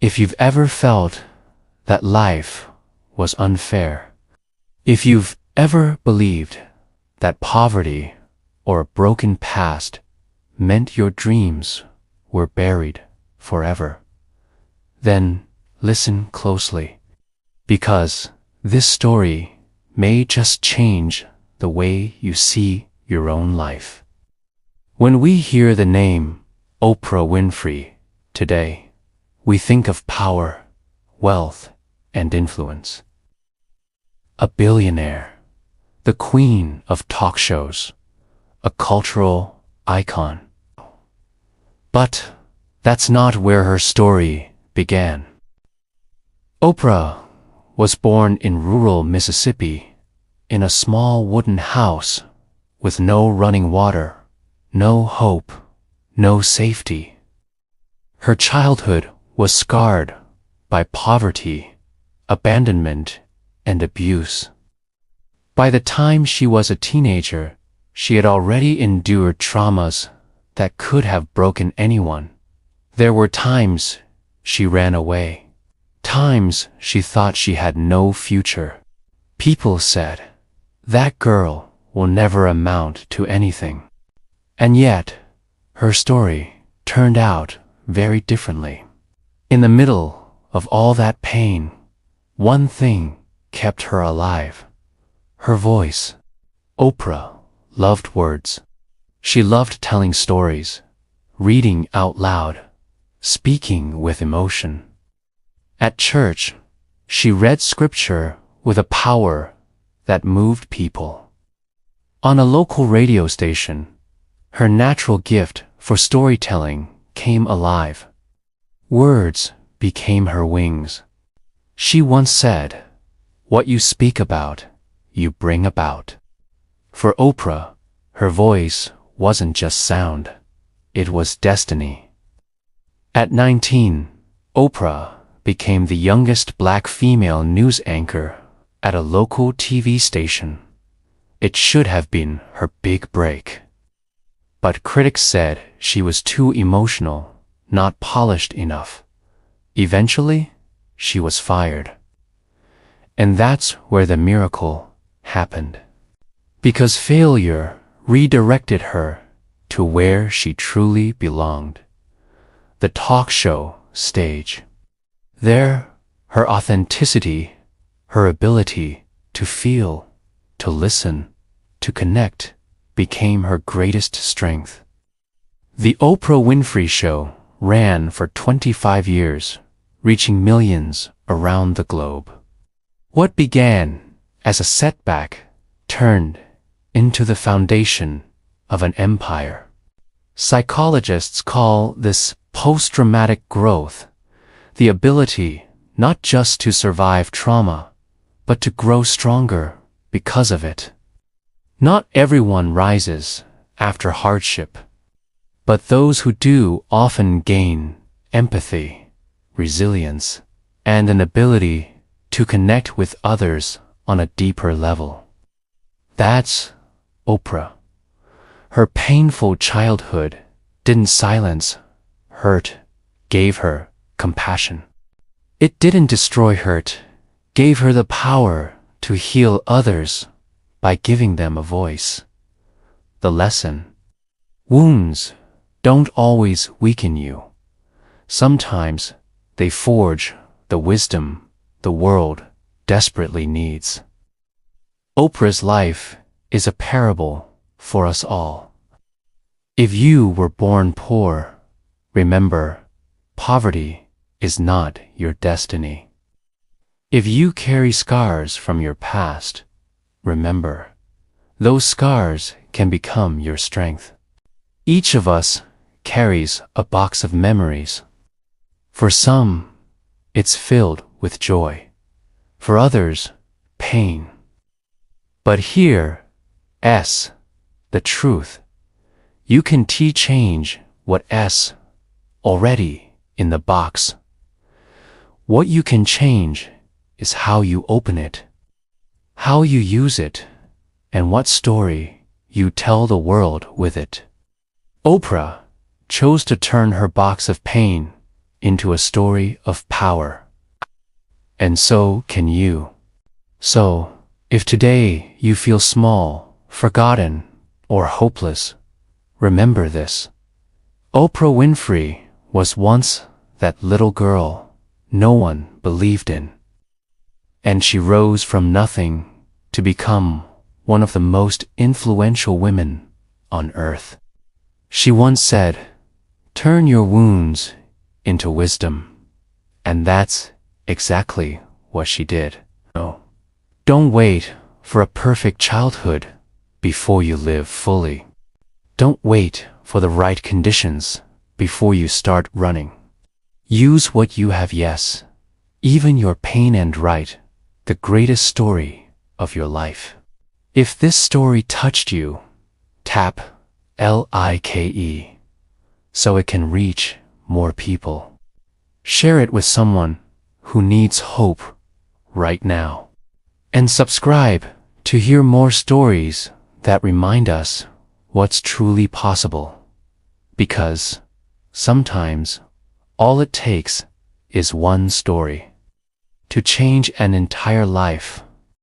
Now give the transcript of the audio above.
If you've ever felt that life was unfair, if you've ever believed that poverty or a broken past meant your dreams were buried forever, then listen closely, because this story may just change the way you see your own life. When we hear the name Oprah Winfrey today, we think of power, wealth, and influence. A billionaire, the queen of talk shows, a cultural icon. But that's not where her story began. Oprah was born in rural Mississippi, in a small wooden house with no running water, no hope, no safety. Her childhood was scarred by poverty, abandonment, and abuse. By the time she was a teenager, she had already endured traumas that could have broken anyone. There were times she ran away, times she thought she had no future. People said, "That girl will never amount to anything." And yet, her story turned out very differently. In the middle of all that pain, one thing kept her alive: her voice. Oprah loved words. She loved telling stories, reading out loud, speaking with emotion. At church, she read scripture with a power that moved people. On a local radio station, her natural gift for storytelling came alive. Words became her wings. She once said, "What you speak about, you bring about." For Oprah, her voice wasn't just sound, it was destiny. At 19, Oprah became the youngest black female news anchor at a local TV station. It should have been her big break. But critics said she was too emotional, not polished enough. Eventually, she was fired. And that's where the miracle happened. Because failure redirected her to where she truly belonged: the talk show stage. There, her authenticity, her ability to feel, to listen, to connect, became her greatest strength. The Oprah Winfrey Show ran for 25 years, reaching millions around the globe. What began as a setback turned into the foundation of an empire. Psychologists call this post-traumatic growth, the ability not just to survive trauma, but to grow stronger because of it. Not everyone rises after hardship, but those who do often gain empathy, resilience, and an ability to connect with others on a deeper level. That's Oprah. Her painful childhood didn't silence hurt, gave her compassion. It didn't destroy hurt, gave her the power to heal others by giving them a voice. The lesson: wounds don't always weaken you. Sometimes they forge the wisdom the world desperately needs. Oprah's life is a parable for us all. If you were born poor, remember, poverty is not your destiny. If you carry scars from your past, remember, those scars can become your strength. Each of us carries a box of memories. For some, it's filled with joy. For others, pain. But here, the truth. You can change what's already in the box. What you can change is how you open it, how you use it, and what story you tell the world with it. Oprah chose to turn her box of pain into a story of power. And so can you. So, if today you feel small, forgotten, or hopeless, remember this. Oprah Winfrey was once that little girl no one believed in. And she rose from nothing to become one of the most influential women on earth. She once said, "Turn your wounds into wisdom." And that's exactly what she did. No. Don't wait for a perfect childhood before you live fully. Don't wait for the right conditions before you start running. Use what you have, yes, even your pain, and write the greatest story of your life. If this story touched you, tap LIKE so it can reach more people. Share it with someone who needs hope right now. And subscribe to hear more stories that remind us what's truly possible. Because sometimes all it takes is one story to change an entire life.